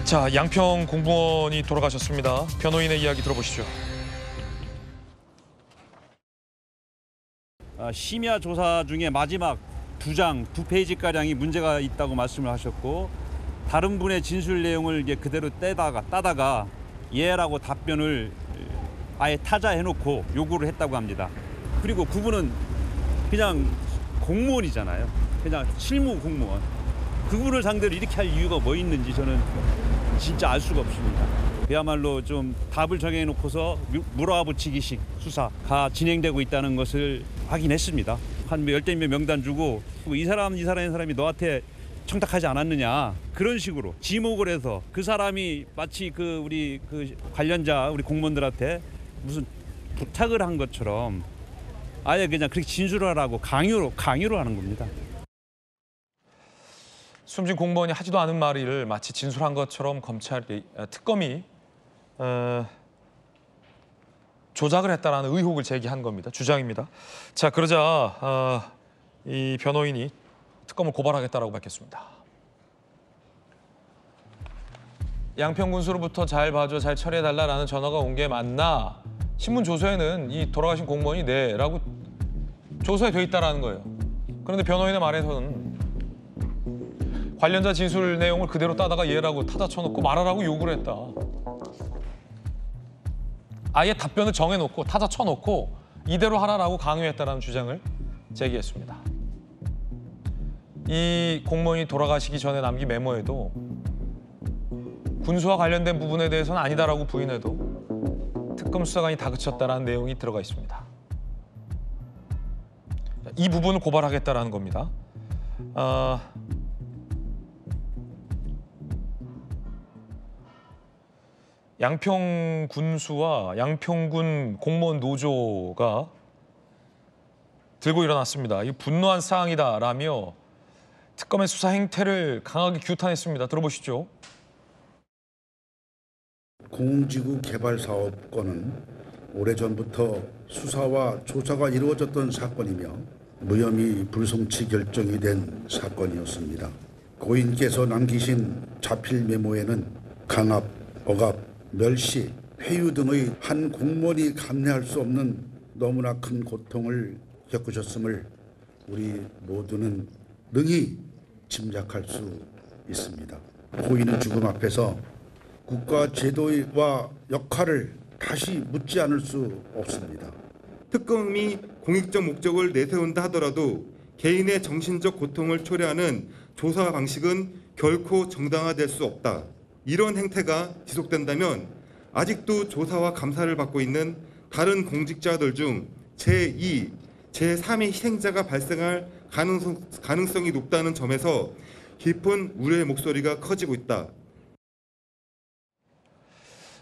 자, 양평 공무원이 돌아가셨습니다. 변호인의 이야기 들어보시죠. 심야 조사 중에 마지막 두 페이지가량이 문제가 있다고 말씀을 하셨고, 다른 분의 진술 내용을 이제 그대로 따다가 예라고 답변을 아예 타자해놓고 요구를 했다고 합니다. 그리고 그분은 그냥 공무원이잖아요. 그냥 실무 공무원. 그분을 상대로 이렇게 할 이유가 뭐 있는지 저는 진짜 알 수가 없습니다. 그야말로 좀 답을 정해놓고서 물어붙이기식 수사가 진행되고 있다는 것을 확인했습니다. 한 열댓 명 명단 주고 이 사람이 너한테 청탁하지 않았느냐, 그런 식으로 지목을 해서 그 사람이 마치 우리 관련자 우리 공무원들한테 무슨 부탁을 한 것처럼 아예 그냥 그렇게 진술을 하라고 강요를 하는 겁니다. 숨진 공무원이 하지도 않은 말을 마치 진술한 것처럼 특검이 조작을 했다라는 의혹을 제기한 겁니다. 주장입니다. 자, 그러자 이 변호인이 특검을 고발하겠다라고 밝혔습니다. 양평 군수로부터 잘 봐줘, 잘 처리해달라라는 전화가 온 게 맞나? 신문 조서에는 이 돌아가신 공무원이 네라고 조서에 돼 있다라는 거예요. 그런데 변호인의 말에서는 관련자 진술 내용을 그대로 따다가 예라고 타다 쳐놓고 말하라고 요구를 했다. 아예 답변을 정해놓고 타자 쳐놓고 이대로 하라라고 강요했다라는 주장을 제기했습니다. 이 공무원이 돌아가시기 전에 남긴 메모에도 군수와 관련된 부분에 대해서는 아니다라고 부인해도 특검 수사관이 다그쳤다라는 내용이 들어가 있습니다. 이 부분을 고발하겠다라는 겁니다. 양평 군수와 양평군 공무원 노조가 들고 일어났습니다. 이 분노한 사항이다라며 특검의 수사 행태를 강하게 규탄했습니다. 들어보시죠. 공공지구 개발 사업권은 오래전부터 수사와 조사가 이루어졌던 사건이며 무혐의 불송치 결정이 된 사건이었습니다. 고인께서 남기신 자필 메모에는 강압, 억압, 멸시, 회유 등의 한 공무원이 감내할 수 없는 너무나 큰 고통을 겪으셨음을 우리 모두는 능히 짐작할 수 있습니다. 고인의 죽음 앞에서 국가 제도와 역할을 다시 묻지 않을 수 없습니다. 특검이 공익적 목적을 내세운다 하더라도 개인의 정신적 고통을 초래하는 조사 방식은 결코 정당화될 수 없다. 이런 행태가 지속된다면 아직도 조사와 감사를 받고 있는 다른 공직자들 중 제2, 제3의 희생자가 발생할 가능성이 높다는 점에서 깊은 우려의 목소리가 커지고 있다.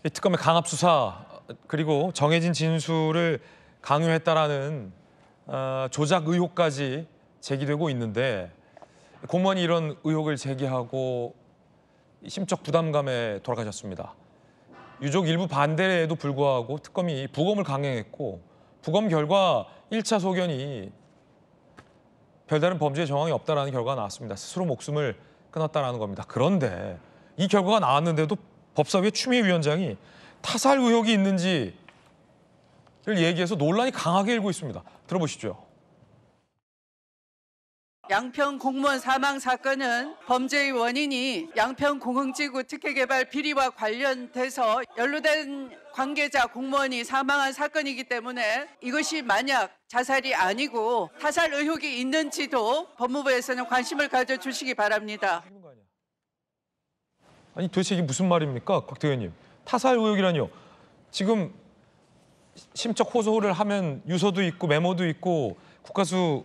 이 특검의 강압 수사 그리고 정해진 진술을 강요했다라는 조작 의혹까지 제기되고 있는데, 공무원이 이런 의혹을 제기하고 심적 부담감에 돌아가셨습니다. 유족 일부 반대에도 불구하고 특검이 부검을 강행했고, 부검 결과 1차 소견이 별다른 범죄 정황이 없다라는 결과가 나왔습니다. 스스로 목숨을 끊었다라는 겁니다. 그런데 이 결과가 나왔는데도 법사위의 추미애 위원장이 타살 의혹이 있는지를 얘기해서 논란이 강하게 일고 있습니다. 들어보시죠. 양평 공무원 사망 사건은 범죄의 원인이 양평 공흥지구 특혜개발 비리와 관련돼서 연루된 관계자 공무원이 사망한 사건이기 때문에 이것이 만약 자살이 아니고 타살 의혹이 있는지도 법무부에서는 관심을 가져주시기 바랍니다. 아니 도대체 이게 무슨 말입니까, 곽 대표님? 타살 의혹이라니요. 지금 심적 호소를 하면 유서도 있고 메모도 있고 국가수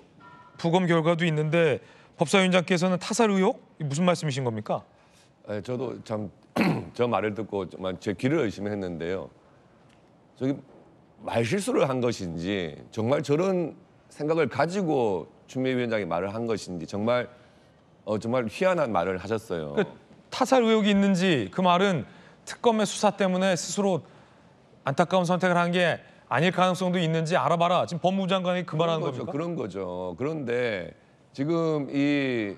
부검 결과도 있는데 법사위원장께서는 타살 의혹? 무슨 말씀이신 겁니까? 저도 참 저 말을 듣고 정말 제 귀를 의심했는데요. 저기 말실수를 한 것인지 정말 저런 생각을 가지고 추미애 위원장이 말을 한 것인지 정말 희한한 말을 하셨어요. 타살 의혹이 있는지, 그 말은 특검의 수사 때문에 스스로 안타까운 선택을 한 게 아닐 가능성도 있는지 알아봐라. 지금 법무부 장관이 그 말하는 겁니까? 그런 거죠. 그런데 지금 이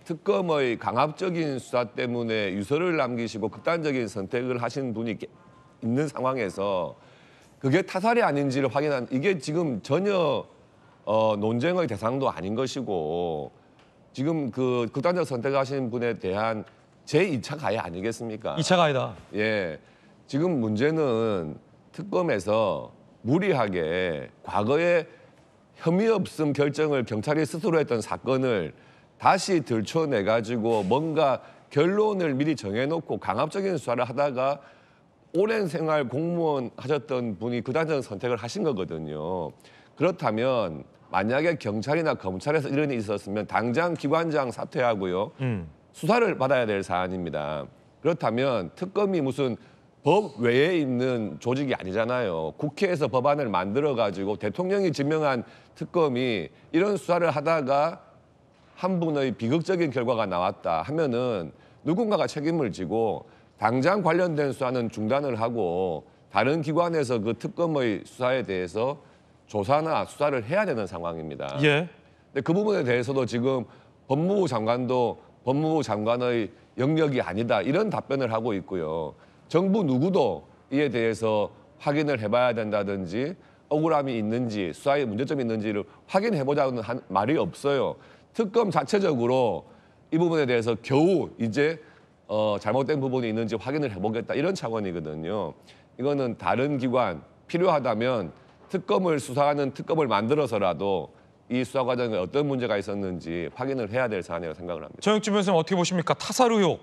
특검의 강압적인 수사 때문에 유서를 남기시고 극단적인 선택을 하신 분이 있는 상황에서 그게 타살이 아닌지를 확인한 이게 지금 전혀 논쟁의 대상도 아닌 것이고 지금 그 극단적 선택하신 분에 대한 제2차 가해 아니겠습니까? 2차 가해다. 예. 지금 문제는 특검에서 무리하게 과거에 혐의 없음 결정을 경찰이 스스로 했던 사건을 다시 들춰내 가지고 뭔가 결론을 미리 정해놓고 강압적인 수사를 하다가 오랜 생활 공무원 하셨던 분이 극단적 선택을 하신 거거든요. 그렇다면 만약에 경찰이나 검찰에서 이런 일이 있었으면 당장 기관장 사퇴하고요. 수사를 받아야 될 사안입니다. 그렇다면 특검이 무슨 법 외에 있는 조직이 아니잖아요. 국회에서 법안을 만들어가지고 대통령이 지명한 특검이 이런 수사를 하다가 한 분의 비극적인 결과가 나왔다 하면은 누군가가 책임을 지고 당장 관련된 수사는 중단을 하고 다른 기관에서 그 특검의 수사에 대해서 조사나 수사를 해야 되는 상황입니다. 예. 근데 그 부분에 대해서도 지금 법무부 장관도 법무부 장관의 영역이 아니다 이런 답변을 하고 있고요. 정부 누구도 이에 대해서 확인을 해봐야 된다든지 억울함이 있는지 수사에 문제점이 있는지를 확인해보자는 말이 없어요. 특검 자체적으로 이 부분에 대해서 겨우 이제 잘못된 부분이 있는지 확인을 해보겠다 이런 차원이거든요. 이거는 다른 기관 필요하다면 특검을 수사하는 특검을 만들어서라도 이 수사 과정에 어떤 문제가 있었는지 확인을 해야 될 사안이라고 생각을 합니다. 정영진 변호사님 어떻게 보십니까? 타살 의혹.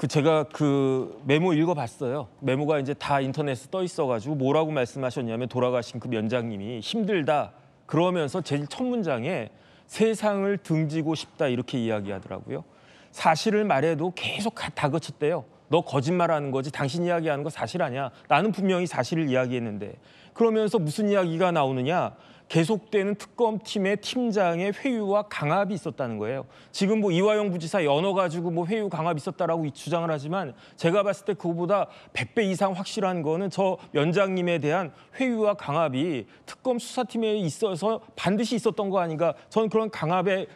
제가 그 메모 읽어봤어요. 메모가 이제 다 인터넷에 떠 있어가지고 뭐라고 말씀하셨냐면 돌아가신 그 면장님이 힘들다 그러면서 제일 첫 문장에 세상을 등지고 싶다 이렇게 이야기하더라고요. 사실을 말해도 계속 다그쳤대요. 너 거짓말하는 거지. 당신 이야기하는 거 사실 아니야. 나는 분명히 사실을 이야기했는데. 그러면서 무슨 이야기가 나오느냐. 계속되는 특검팀의 팀장의 회유와 강압이 있었다는 거예요. 지금 뭐 이화영 부지사 연어 가지고 뭐 회유 강압이 있었다라고 주장을 하지만 제가 봤을 때 그거보다 100배 이상 확실한 거는 저 면장님에 대한 회유와 강압이 특검 수사팀에 있어서 반드시 있었던 거 아닌가. 저는 그런 강압에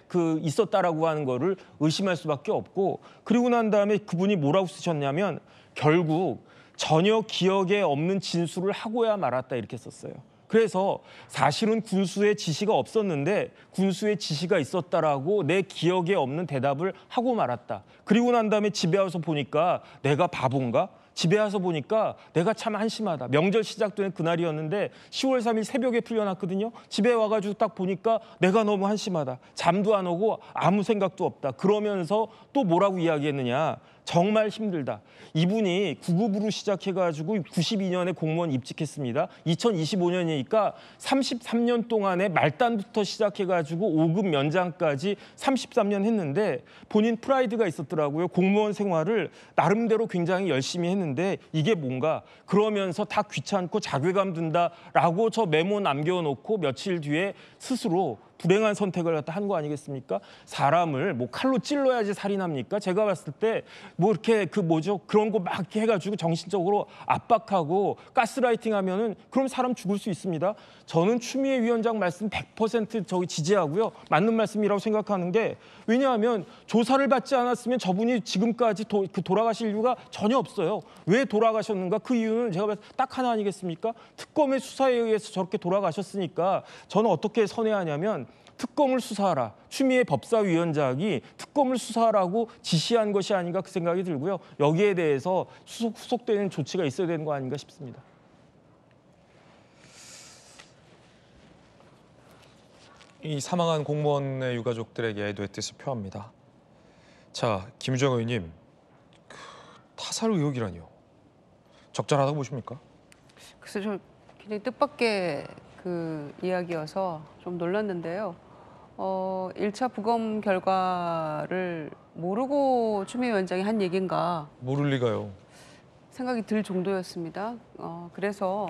있었다라고 하는 거를 의심할 수밖에 없고 그리고 난 다음에 그분이 뭐라고 쓰셨냐면 결국 전혀 기억에 없는 진술을 하고야 말았다 이렇게 썼어요. 그래서 사실은 군수의 지시가 없었는데 군수의 지시가 있었다라고 내 기억에 없는 대답을 하고 말았다. 그리고 난 다음에 집에 와서 보니까 내가 바본가? 집에 와서 보니까 내가 참 한심하다. 명절 시작되는 그날이었는데 10월 3일 새벽에 풀려났거든요. 집에 와가지고 딱 보니까 내가 너무 한심하다. 잠도 안 오고 아무 생각도 없다. 그러면서 또 뭐라고 이야기했느냐. 정말 힘들다. 이분이 9급으로 시작해가지고 92년에 공무원 입직했습니다. 2025년이니까 33년 동안에 말단부터 시작해가지고 5급 면장까지 33년 했는데 본인 프라이드가 있었더라고요. 공무원 생활을 나름대로 굉장히 열심히 했는데 이게 뭔가 그러면서 다 귀찮고 자괴감 든다라고 저 메모 남겨놓고 며칠 뒤에 스스로 불행한 선택을 갖다 한 거 아니겠습니까? 사람을 뭐 칼로 찔러야지 살인합니까? 제가 봤을 때 뭐 이렇게 그런 거 막 이렇게 해가지고 정신적으로 압박하고 가스라이팅 하면은 그럼 사람 죽을 수 있습니다. 저는 추미애 위원장 말씀 100% 지지하고요. 맞는 말씀이라고 생각하는 게 왜냐하면 조사를 받지 않았으면 저분이 지금까지 돌아가실 이유가 전혀 없어요. 왜 돌아가셨는가? 그 이유는 제가 봤을 때 딱 하나 아니겠습니까? 특검의 수사에 의해서 저렇게 돌아가셨으니까 저는 어떻게 선회하냐면 특검을 수사하라. 추미애 법사위원장이 특검을 수사하라고 지시한 것이 아닌가 그 생각이 들고요. 여기에 대해서 후속되는 조치가 있어야 되는 거 아닌가 싶습니다. 이 사망한 공무원의 유가족들에게 애도의 뜻을 표합니다. 자, 김유정 의원님, 타살 의혹이라니요. 적절하다고 보십니까? 그래서 저 굉장히 뜻밖의 이야기여서 좀 놀랐는데요. 1차 부검 결과를 모르고 추미애 위원장이 한 얘기인가 모를 리가요. 생각이 들 정도였습니다. 그래서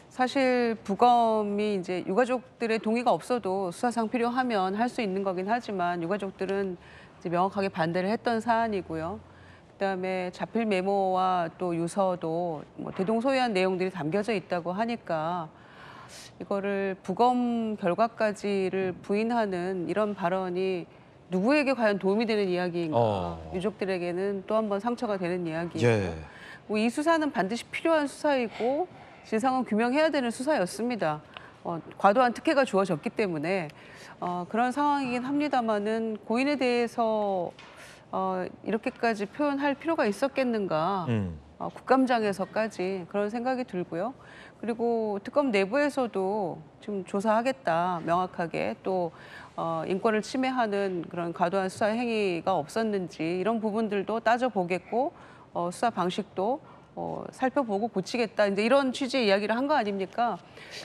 사실 부검이 이제 유가족들의 동의가 없어도 수사상 필요하면 할 수 있는 거긴 하지만 유가족들은 이제 명확하게 반대를 했던 사안이고요. 그다음에 자필 메모와 또 유서도 뭐 대동소이한 내용들이 담겨져 있다고 하니까 이거를 부검 결과까지를 부인하는 이런 발언이 누구에게 과연 도움이 되는 이야기인가? 어. 유족들에게는 또 한 번 상처가 되는 이야기이고 예. 이 수사는 반드시 필요한 수사이고 진상은 규명해야 되는 수사였습니다. 과도한 특혜가 주어졌기 때문에 그런 상황이긴 합니다만은 고인에 대해서 이렇게까지 표현할 필요가 있었겠는가? 국감장에서까지 그런 생각이 들고요. 그리고 특검 내부에서도 지금 조사하겠다 명확하게 또 인권을 침해하는 그런 과도한 수사 행위가 없었는지 이런 부분들도 따져보겠고 수사 방식도 살펴보고 고치겠다 이제 이런 취지의 이야기를 한 거 아닙니까?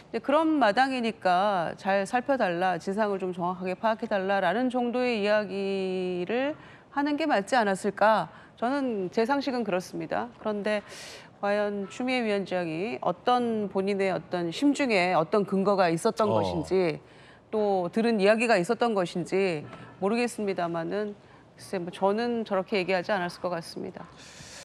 이제 그런 마당이니까 잘 살펴달라 진상을 좀 정확하게 파악해달라라는 정도의 이야기를 하는 게 맞지 않았을까? 저는 제 상식은 그렇습니다. 그런데 과연 추미애 위원장이 어떤 본인의 어떤 심중에 어떤 근거가 있었던 것인지 또 들은 이야기가 있었던 것인지 모르겠습니다만은 글쎄 뭐 저는 저렇게 얘기하지 않았을 것 같습니다.